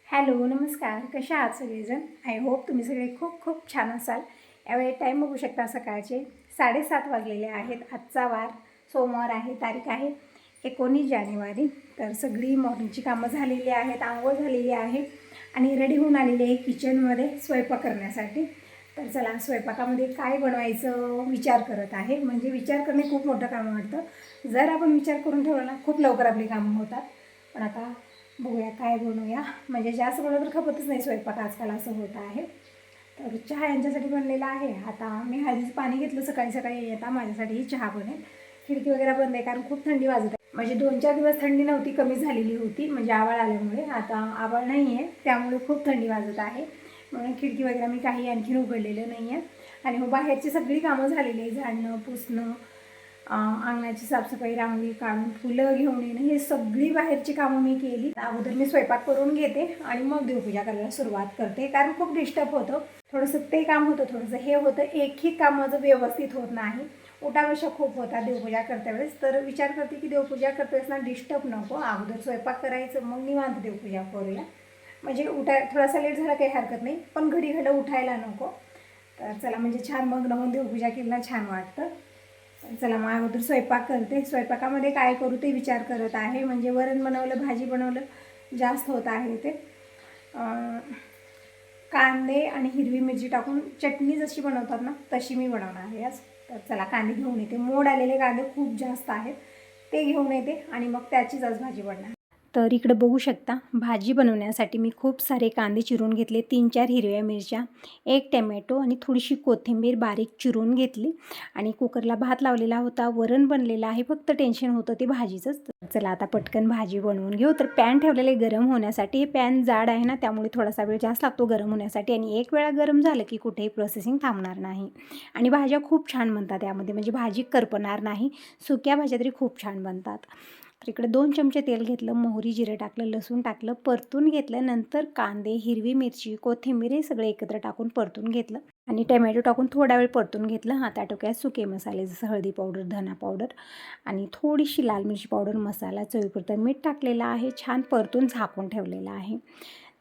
Hello नमस्कार, कशा आहात सगळेजण? आय होप तुम्ही सगळे खूप खूप छान असाल. यावेळी टाईम बघू शकता, सकाळचे 7:30 वाजलेले आहेत. आजचा वार सोमवार आहे, तारीख आहे 19 जानेवारी. तर सगळी मॉर्निंगची कामं झालेली आहेत, आंघोळ झालेली आहे आणि रेडी होऊन आलेली आहे किचनमध्ये स्वयंपाक करण्यासाठी. तर चला, स्वयंपाकामध्ये काय बनवायचं विचार करत आहे. म्हणजे विचार करणे खूप मोठं काम वाटतं. जर आपण विचार करून ठेवलं ना, खूप लवकर आपली कामं होतात. पण आता बघूया काय बनवूया. म्हणजे जास्त बनवलं तर खपतच नाही स्वयंपाक आजकाल, असं होत आहे. तर चहा यांच्यासाठी बनलेला आहे. आता मी हळदीचं पाणी घेतलं सकाळी सकाळी. येता माझ्यासाठीही चहा बनेल. खिडकी वगैरे बंद आहे कारण खूप थंडी वाजत आहे. म्हणजे 2-4 दिवस थंडी नव्हती, कमी झालेली होती म्हणजे आभाळ आल्यामुळे. आता आभाळ नाही आहे त्यामुळे खूप थंडी वाजत आहे. म्हणून खिडकी वगैरे मी काही आणखीन उघडलेलं नाही आहे. आणि मग बाहेरची सगळी कामं झालेली आहे, झाडणं पुसणं, अंगणाची साफसफाई, रांगोळी काढून फुलं घेऊन येणं, हे सगळी बाहेरची कामं मी केली. अगोदर मी स्वयंपाक करून घेते आणि मग देवपूजा करायला सुरुवात करते. कारण खूप डिस्टर्ब होतं, थोडंसं ते काम होतं, थोडंसं हे होतं. एकही काम माझं व्यवस्थित होत नाही. उठाबशा खूप होता देवपूजा करते वेळेस. तर विचार करते की देवपूजा करते वेळेस ना डिस्टर्ब नको, अगोदर स्वयंपाक करायचं, मग निवांत देवपूजा करूया. म्हणजे थोडासा लेट झाला काही हरकत नाही, पण घडी घडं उठायला नको. तर चला, म्हणजे छान मग नमून देवपूजा केली ना छान वाटतं. चला, मग अगोदर स्वयंपाक करते. स्वयंपाकामध्ये काय करू ते विचार करत आहे. म्हणजे वरण बनवलं, भाजी बनवलं, जास्त होत आहे ते. कांदे आणि हिरवी मिरची टाकून चटणी जशी बनवतात ना, तशी मी बनवणार आहे आज. तर चला, कांदे घेऊन येते. मोड आलेले कांदे खूप जास्त आहेत, ते घेऊन येते आणि मग त्याचीच आज भाजी बनणार. तर इकडे बघू शकता, भाजी बनवण्यासाठी मी खूप सारे कांदे चिरून घेतले, 3-4 हिरव्या मिरच्या, 1 टमॅटो आणि थोडीशी कोथिंबीर बारीक चिरून घेतली. आणि कुकरला भात लावलेला होता, वरण बनलेलं आहे. फक्त टेन्शन होतं ते भाजीचंच. चला, आता पटकन भाजी बनवून घेऊ. तर पॅन ठेवलेले गरम होण्यासाठी. हे पॅन जाड आहे ना, त्यामुळे थोडासा वेळ जास्त लागतो गरम होण्यासाठी. आणि एक वेळा गरम झालं की कुठेही प्रोसेसिंग थांबणार नाही. आणि भाज्या खूप छान बनतात यामध्ये, म्हणजे भाजी करपणार नाही. सुक्या भाज्या तरी खूप छान बनतात. तर इकडे 2 चमचे तेल घेतलं, मोहरी जिरं टाकलं, लसूण टाकलं, परतून घेतलं. नंतर कांदे, हिरवी मिरची, कोथिंबीर हे सगळं एकत्र टाकून परतून घेतलं. आणि टमॅटो टाकून थोडा वेळ परतून घेतलं. हां, त्या टोक्यात सुके मसाले जसं हळदी पावडर, धना पावडर आणि थोडीशी लाल मिरची पावडर, मसाला, चवीपुरतं मीठ टाकलेलं आहे. छान परतून झाकून ठेवलेलं आहे.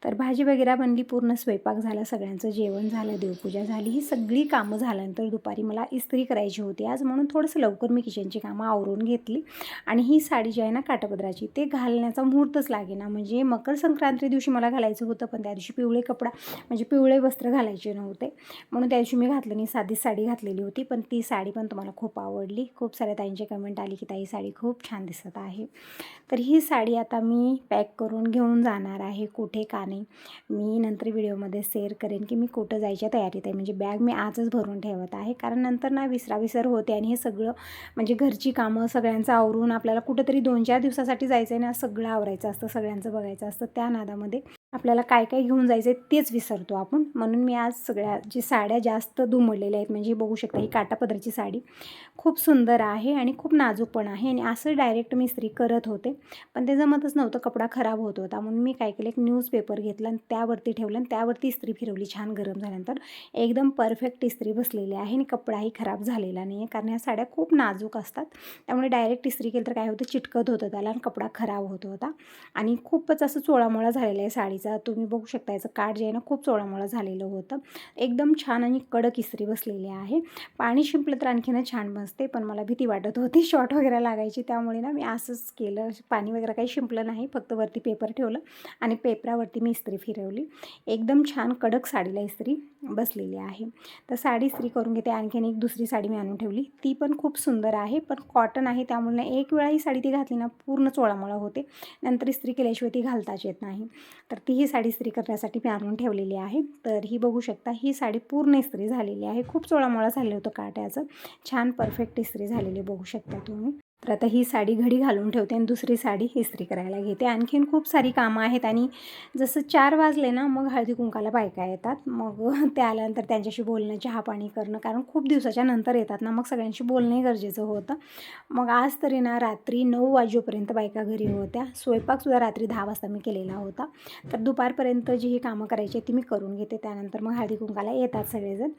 तर भाजी वगैरे बनली, पूर्ण स्वयंपाक झाला, सगळ्यांचं जेवण झालं, देवपूजा झाली. ही सगळी कामं झाल्यानंतर दुपारी मला इस्त्री करायची होती आज, म्हणून थोडंसं लवकर मी किचनची कामं आवरून घेतली. आणि ही साडी जी आहे ना काठापदराची, ते घालण्याचा मुहूर्तच लागेना. म्हणजे मकर संक्रांती दिवशी मला घालायचं होतं, पण त्या दिवशी पिवळे कपडा म्हणजे पिवळे वस्त्र घालायचे नव्हते, म्हणून त्या दिवशी मी घातलं नाही. साधीच साडी घातलेली होती, पण ती साडी पण तुम्हाला खूप आवडली. खूप साऱ्या ताईंची कमेंट आली की ताई साडी खूप छान दिसत आहे. तर ही साडी आता मी पॅक करून घेऊन जाणार आहे. कुठे का नाही, मी नंतर व्हिडिओमध्ये शेअर करेन की मी कुठं जायच्या तयारीत आहे. म्हणजे बॅग मी आजच भरून ठेवत आहे, कारण नंतर ना विसराविसर होते. आणि हे सगळं म्हणजे घरची कामं सगळ्यांचं आवरून आपल्याला कुठंतरी 2-4 दिवसासाठी जायचं आहे ना, सगळं आवरायचं असतं, सगळ्यांचं बघायचं असतं. त्या नादामध्ये आपल्याला काय काय घेऊन जायचं आहे तेच विसरतो आपण. म्हणून मी आज सगळ्या जी साड्या जास्त दुमडलेल्या आहेत, म्हणजे बघू शकता ही काठापदराची साडी खूप सुंदर आहे आणि खूप नाजूक पण आहे. आणि असं डायरेक्ट मी इस्त्री करत होते, पण ते जमतच नव्हतं, कपडा खराब होत होता. म्हणून मी काय केलं, एक न्यूजपेपर घेतला आणि त्यावरती ठेवलं आणि त्यावरती इस्त्री फिरवली. छान गरम झाल्यानंतर एकदम परफेक्ट इस्त्री बसलेली आहे आणि कपडाही खराब झालेला नाही आहे, कारण ह्या साड्या खूप नाजूक असतात. त्यामुळे डायरेक्ट इस्त्री केलं तर काय होतं, चिटकत होतं त्याला आणि कपडा खराब होत होता. आणि खूपच असं चोळामोळा झालेला आहे साडीचा. तुम्ही बघू शकता याचं काठ जे आहे ना, खूप चोळामोळा झालेलं होतं. एकदम छान आणि कडक इस्त्री बसलेली आहे. पाणी शिंपलं तर आणखीनच छान बसते, पण मला भीती वाटत होती शॉर्ट वगैरे लागायची, त्यामुळे ना मी असंच केलं. पाणी वगैरे काही शिंपलं नाही, फक्त वरती पेपर ठेवलं आणि पेपरावरती मी इस्त्री फिरवली. एकदम छान कडक साडीला इस्त्री बसलेली आहे. तर साडी इस्त्री करून घेते. आणखीन एक दुसरी साडी मी आणून ठेवली, ती पण खूप सुंदर आहे, पण कॉटन आहे. त्यामुळे एक वेळा ही साडी ती घातली ना, पूर्ण चोळामोळा होते, नंतर इस्त्री केल्याशिवाय ती घालताच येत नाही. तर ती ही साडी इस्त्री करण्यासाठी मी आणून ठेवलेली आहे. तर ही बघू शकता, ही साडी पूर्ण इस्त्री झालेली आहे. खूप चोळामोळा झालं होतं काट्याचं, छान परफेक्ट इस्त्री झालेली बघू शकता तुम्ही. तर आता ही साडी घडी घालून ठेवते आणि दुसरी साडी इस्त्री करायला घेते. आणखीन खूप सारी कामं आहेत. आणि जसं 4 वाजले ना, मग हळदी कुंकाला बायका येतात. मग ते आल्यानंतर त्यांच्याशी बोलणं, चहापाणी करणं, कारण खूप दिवसाच्या नंतर येतात ना, मग सगळ्यांशी बोलणंही गरजेचं होतं. मग आज तरी ना रात्री 9 वाजेपर्यंत बायका घरी होत्या. स्वयंपाकसुद्धा रात्री 10 वाजता मी केलेला होता. तर दुपारपर्यंत जी ही कामं करायची ती मी करून घेते. त्यानंतर मग हळदी कुंकाला येतात सगळेजण.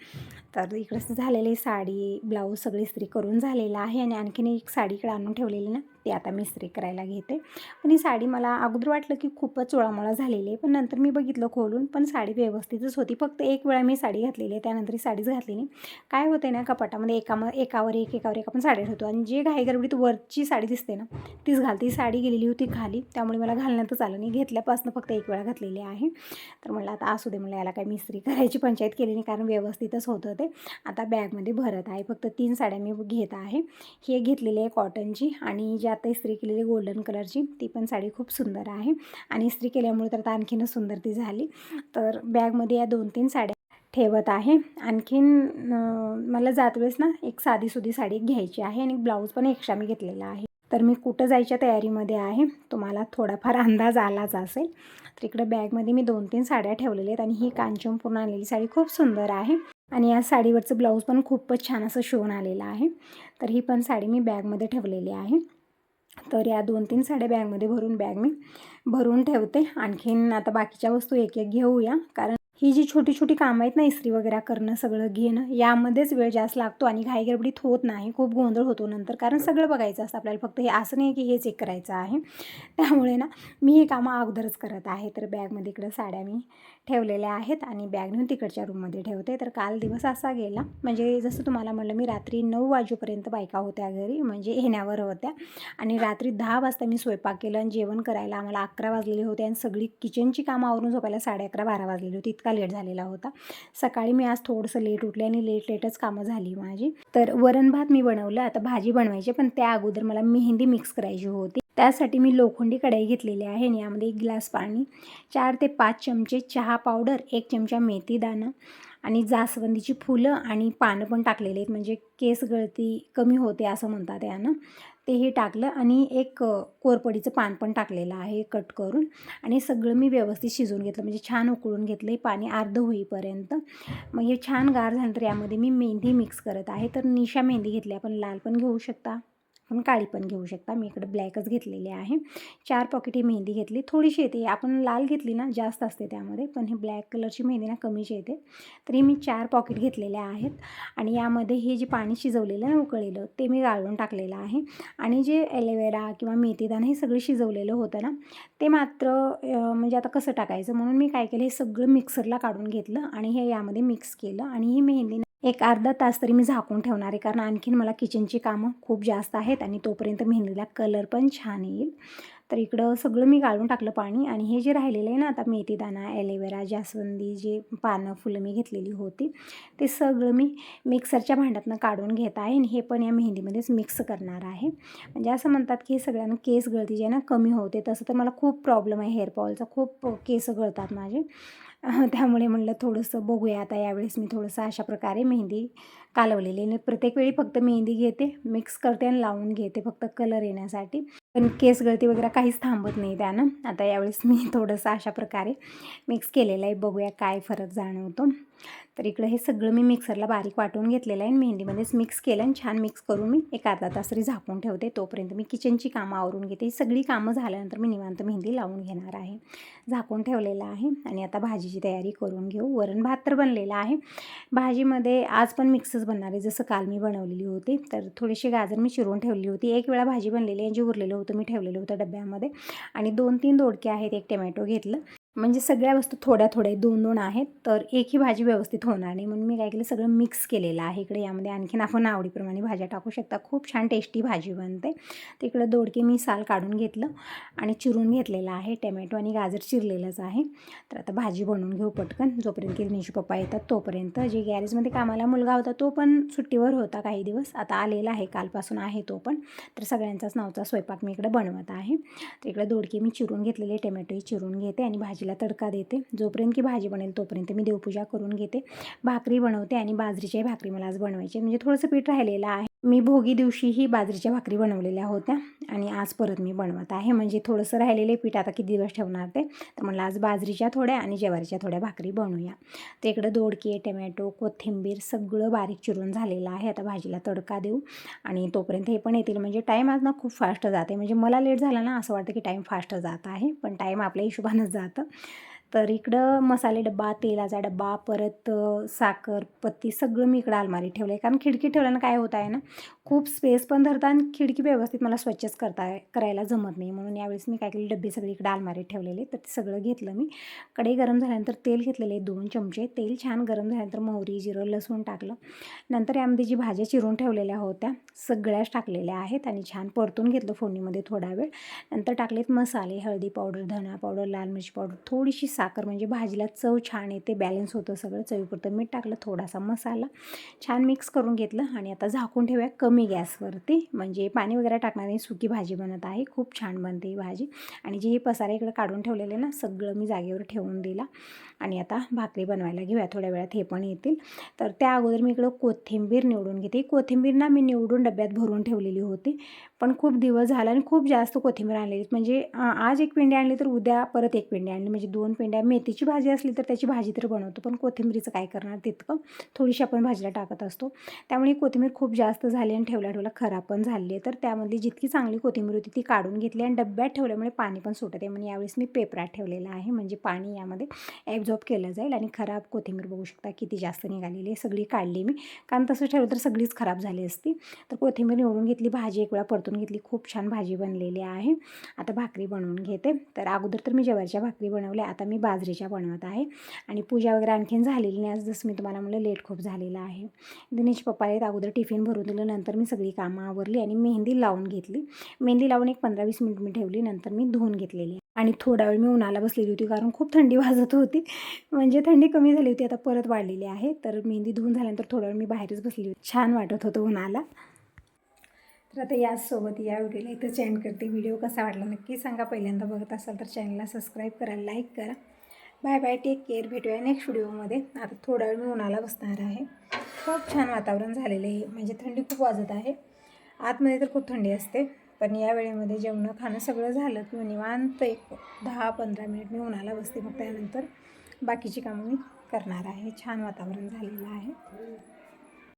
तर इकडंच झालेली साडी, ब्लाऊज सगळी इस्त्री करून झालेलं आहे. आणि आणखीन एक साडी इकडे आणून ठेवलेली ना, ती आता मी इस्त्री करायला घेते. पण ही साडी मला अगोदर वाटलं की खूपच चोळामोळा झालेली आहे, पण नंतर मी बघितलं खोलून, पण साडी व्यवस्थितच होती. फक्त एक वेळा मी साडी घातलेली आहे, त्यानंतर ही साडीच घातली नाही. काय होते ना, कपाटामध्ये एकावर एक आपण साडी ठेवतो आणि जे घाईगडबडीत वरची साडी दिसते ना तीच घालते. ही साडी गेलेली होती खाली, त्यामुळे मला घालण्यातच आलं नाही. घेतल्यापासून फक्त एक वेळा घातलेली आहे. तर म्हणलं आता असू दे, म्हणलं याला काय मी इस्त्री करायची पंचायत केली नाही, कारण व्यवस्थितच होतं ते. आता बॅगमध्ये भरत आहे. फक्त 3 साड्या मी घेत आहे. ही एक घेतलेली आहे कॉटनची, आणि जी आता इस्त्री केलेली गोल्डन कलरची ती पण साडी खूप सुंदर आहे, आणि इस्त्री केल्यामुळे तर आणखीनच सुंदर ती झाली. तर बॅगमध्ये या 2-3 साड्या ठेवत आहे. आणखीन मला जात वेळेस ना एक साधीसुधी साडी घ्यायची आहे, आणि ब्लाऊज पण एक्स्ट्रा मी घेतलेला आहे. तर मी कुठं जायच्या तयारीमध्ये आहे, तुम्हाला थोडाफार अंदाज आलाच असेल. तर इकडे बॅगमध्ये मी 2-3 साड्या ठेवलेल्या आहेत, आणि ही कांचनपूर्ण आणलेली साडी खूप सुंदर आहे, आणि या साडीवरचं ब्लाऊज पण खूपच छान असं शिवून आलेलं आहे. तर ही पण साडी मी बॅगमध्ये ठेवलेली आहे. तर या 2-3 साड्या बॅगमध्ये बॅग मी भरून ठेवते. आणखीन आता बाकीच्या वस्तू एक एक घेऊया, कारण ही जी छोटी छोटी कामं आहेत ना, इस्त्री वगैरे करणं, सगळं घेणं, यामध्येच वेळ जास्त लागतो आणि घाईगडबडीत होत नाही. खूप गोंधळ होतो नंतर, कारण सगळं बघायचं असतं आपल्याला. फक्त हे असं नाही की हे चेक करायचं आहे. त्यामुळे ना मी ही कामं अगोदरच करत आहे. तर बॅगमध्ये इकडं साड्या मी ठेवलेल्या आहेत, आणि बॅग नेऊन तिकडच्या रूममध्ये ठेवते. तर काल दिवस असा गेला, म्हणजे जसं तुम्हाला म्हटलं, मी रात्री 9 वाजेपर्यंत बायका होत्या घरी, म्हणजे येण्यावर होत्या, आणि रात्री 10 वाजता मी स्वयंपाक केला, आणि जेवण करायला आम्हाला 11 वाजलेले होते, आणि सगळी किचनची कामं आवरून झोपायला 11:30-12 वाजलेली होती. इतका लेट झालेला होता. सकाळी मी आज थोडंसं लेट उठले, आणि लेटच कामं झाली माझी. तर वरण भात मी बनवलं. आता भाजी बनवायची, पण त्या अगोदर मला मेहंदी मिक्स करायची होती. त्यासाठी मी लोखंडी कढई घेतलेली आहे, आणि यामध्ये 1 ग्लास पाणी, 4 ते 5 चमचे चहा पावडर, 1 चमचा मेथी दाणा, आणि जास्वंदीची फुलं आणि पानं पण टाकलेली आहेत, म्हणजे केस गळती कमी होते असं म्हणतात यानं. तेही टाकलं, आणि एक कोरपडीचं पान पण टाकलेलं आहे कट करून, आणि सगळं मी व्यवस्थित शिजवून घेतलं, म्हणजे छान उकळून घेतलं पाणी अर्धं होईपर्यंत. मग हे छान गार झाल्यानंतर यामध्ये मी मेहंदी मिक्स करत आहे. तर निशा मेहंदी घेतली, आपण लाल पण घेऊ शकता, आपण काळी पण घेऊ शकता. मी इकडे ब्लॅकच घेतलेली आहे. 4 पॉकेट ही मेहंदी घेतली. थोडीशी येते, आपण लाल घेतली ना जास्त असते त्यामध्ये, पण ही ब्लॅक कलरची मेहंदी ना कमीच येते. तरी मी 4 पॉकेट घेतलेल्या आहेत, आणि यामध्ये हे जे पाणी शिजवलेलं ना उकळलेलं, ते मी गाळून टाकलेलं आहे. आणि जे एलोवेरा किंवा मेथीदाणा हे सगळं शिजवलेलं होतं ना, ते मात्र म्हणजे आता कसं टाकायचं, म्हणून मी काय केलं, हे सगळं मिक्सरला काढून घेतलं, आणि हे यामध्ये मिक्स केलं. आणि ही मेहंदी एक अर्धा तास तरी मी झाकून ठेवणार आहे, कारण आणखीन मला किचनची कामं खूप जास्त आहेत, आणि तोपर्यंत मेहंदीला कलर पण छान येईल. तर इकडं सगळं मी गाळून टाकलं पाणी, आणि हे जे राहिलेलं आहे ना आता मेथीदाणा, एलोवेरा, जास्वंदी, जे पानं फुलं मी घेतलेली होती, ते सगळं मी मिक्सरच्या भांड्यातनं काढून घेत आहे, आणि हे पण या मेहंदीमध्येच मिक्स करणार आहे. म्हणजे असं म्हणतात की हे सगळ्यांना केस गळती जे आहे ना कमी होते. तसं तर मला खूप प्रॉब्लेम आहे हेअरफॉलचा, खूप केस गळतात माझे. त्यामुळे म्हणलं थोडंसं बघूया आता यावेळेस मी थोडंसं अशा प्रकारे मेहंदी कालवलेली. आणि प्रत्येक वेळी फक्त मेहंदी घेते, मिक्स करते आणि लावून घेते फक्त कलर येण्यासाठी, पण केस गळती वगैरे काहीच थांबत नाही त्यानं. आता यावेळेस मी थोडंसं अशा प्रकारे मिक्स केलेलं आहे, बघूया काय फरक जाणवतो. तर इकडं हे सगळं मी मिक्सरला बारीक वाटून घेतलेलं आहे, आणि मेहंदीमध्येच मिक्स केलं, आणि छान मिक्स करून मी एक अर्धा तास तरी झाकून ठेवते. तोपर्यंत मी किचनची कामं आवरून घेते. ही सगळी कामं झाल्यानंतर मी निवांत मेहंदी लावून घेणार आहे. झाकून ठेवलेलं आहे, आणि आता भाजीची तयारी करून घेऊ. वरण भात तर बनलेला आहे. भाजीमध्ये आज पण मिक्सच बनणार आहे, जसं काल मी बनवलेली होती. तर थोडीशी गाजर मी चिरून ठेवली होती. एक वेळा भाजी बनलेली आहे, जे उरलेलं होतं मी ठेवलेलं होतं डब्यामध्ये, आणि 2-3 दोडके आहेत, एक टोमॅटो घेतलं. म्हणजे सगळ्या वस्तू थोड्या 2-2 आहेत, तर एकही भाजी व्यवस्थित होणार नाही, म्हणून मी काय केलं, सगळं मिक्स केलेलं आहे. इकडे यामध्ये आणखीन आपण आवडीप्रमाणे भाज्या टाकू शकता, खूप छान टेस्टी भाजी बनते. तर इकडं दोडके मी साल काढून घेतलं, आणि चिरून घेतलेलं आहे. टोमॅटो आणि गाजर चिरलेलंच आहे. तर आता भाजी बनवून घेऊ पटकन, जोपर्यंत की निशू पप्पा येतात तोपर्यंत. जे गॅरेजमध्ये कामाला मुलगा होता तो पण सुट्टीवर होता काही दिवस, आता आलेला आहे, कालपासून आहे तो पण. तर सगळ्यांचाच नावचा स्वयंपाक मी इकडे बनवत आहे. तर इकडे दोडके मी चिरून घेतलेले, टोमॅटोही चिरून घेते, आणि भाजीला तडका देते. जोपर्यंत की भाजी बनेल तोपर्यंत मी देवपूजा करून घेते. भाकरी बनवते, आणि बाजरीच्याही भाकरी मला आज बनवायची, म्हणजे थोडंसं पीठ राहिलेलं आहे. मी भोगी दिवशीही बाजरीच्या भाकरी बनवलेल्या होत्या, आणि आज परत मी बनवत आहे, म्हणजे थोडंसं राहिलेलं पीठ आता किती दिवस ठेवणार ते. तर म्हणलं आज बाजरीच्या थोड्या आणि ज्वारीच्या थोड्या भाकरी बनवूया. तर इकडं दोडके, टोमॅटो, कोथिंबीर सगळं बारीक चिरून झालेलं आहे. आता भाजीला तडका देऊ, आणि तोपर्यंत हे पण येतील. म्हणजे टाईम आज ना खूप फास्ट जाते, म्हणजे मला लेट झाला ना असं वाटतं की टाईम फास्ट जात आहे, पण टाईम आपल्या हिशोबानंच जातं. तर इकडं मसाले डब्बा, तेलाचा डब्बा, परत साखर, पत्ती सगळं मी इकडं अलमारीत ठेवलं आहे, कारण खिडकी ठेवल्यानं काय होत आहे ना, खूप स्पेस पण धरतं आणि खिडकी व्यवस्थित मला स्वच्छच करायला जमत नाही. म्हणून यावेळेस मी काय केलं, डब्बे सगळीकडे अलमारीत ठेवलेले, तर ते सगळं घेतलं मी. कढई गरम झाल्यानंतर तेल घेतलेले 2 चमचे. तेल छान गरम झाल्यानंतर मोहरी, जिरं, लसूण टाकलं. नंतर यामध्ये जी भाज्या चिरून ठेवलेल्या होत्या सगळ्याच टाकलेल्या आहेत आणि छान परतून घेतलं फोडणीमध्ये थोडा वेळ. नंतर टाकलेत मसाले, हळदी पावडर, धना पावडर, लाल मिरची पावडर, थोडीशी साखर, म्हणजे भाजीला चव छान येते, बॅलन्स होतं सगळं. चवीपुरतं मीठ टाकलं, थोडासा मसाला, छान मिक्स करून घेतलं आणि आता झाकून ठेवूया कमी गॅसवरती. म्हणजे पाणी वगैरे टाकणार नाही, सुकी भाजी बनत आहे, खूप छान बनते ही भाजी. आणि जे हे पसारे इकडे काढून ठेवलेले ना, सगळं मी जागेवर ठेवून दिला. आणि आता भाकरी बनवायला घेऊया, थोड्या वेळात हे पण येतील. तर त्या अगोदर मी इकडं कोथिंबीर निवडून घेते. कोथिंबीर ना मी निवडून डब्यात भरून ठेवलेली होती, पण खूप दिवस झाला आणि खूप जास्त कोथिंबीर आणलेली. म्हणजे आज एक पेंडी आणली तर उद्या परत एक पेंडी आणली, म्हणजे 2 पेंड्या. मेथीची भाजी असली तर त्याची भाजी तर बनवतो, पण कोथिंबीरीचं काय करणार, तितकं थोडीशी आपण भाजीला टाकत असतो. त्यामुळे कोथिंबीर खूप जास्त झाली आणि ठेवल्या खराब पण झाली आहे. तर त्यामधली जितकी चांगली कोथिंबीर होती ती काढून घेतली आणि डब्यात ठेवल्यामुळे पाणी पण सुटत आहे. म्हणून यावेळेस मी पेपरात ठेवलेला आहे, म्हणजे पाणी यामध्ये ॲब्झॉर्ब केलं जाईल. आणि खराब कोथिंबीर बघू शकता किती जास्त निघालेली आहे, सगळी काढली मी, कारण तसं ठेवलं तर सगळीच खराब झाली असती. तर कोथिंबीर निवडून घेतली, भाजी एक वेळा परतून घेतली, खूप छान भाजी बनलेली आहे. आता भाकरी बनवून घेते. तर अगोदर तर मी ज्वारीच्या भाकरी बनवल्या, आता मी बाजरीच्या बनवत आहे. आणि पूजा वगैरे आणखीन झालेली नाही, आज जसं मी तुम्हाला म्हणलं लेट खूप झालेला आहे. दिनेश पप्पा आहेत, अगोदर टिफिन भरून दिलं, नंतर मी सगळी कामं आवरली आणि मेहंदी लावून घेतली. मेहंदी लावून एक 15-20 मिनिट मी ठेवली, नंतर मी धुवून घेतलेली. आणि थोडा वेळ मी उन्हाला बसलेली होती, कारण खूप थंडी वाजत होती. म्हणजे थंडी कमी झाली होती, आता परत वाढलेली आहे. तर मेहंदी धुवून झाल्यानंतर थोडा वेळ मी बाहेरच बसली होती, छान वाटत होतं उन्हाला. तर आता याचसोबत या व्हिडिओला इथंच एंड करते. व्हिडिओ कसा वाटला नक्की सांगा. पहिल्यांदा बघत असाल तर चॅनलला सबस्क्राईब करा, लाईक करा. Bye bye, take care. भेटूया नेक्स्ट व्हिडिओमध्ये. आता थोडा वेळ मी उन्हाला बसणार आहे. खूप छान वातावरण झालेलं आहे, म्हणजे थंडी खूप वाजत आहे. आतमध्ये तर खूप थंडी असते, पण या वेळेमध्ये जेवणं खाणं सगळं झालं की निवांत एक 10-15 मिनिट मी उन्हाला बसते. मग त्यानंतर बाकीची कामं मी करणार आहे. छान वातावरण झालेलं आहे.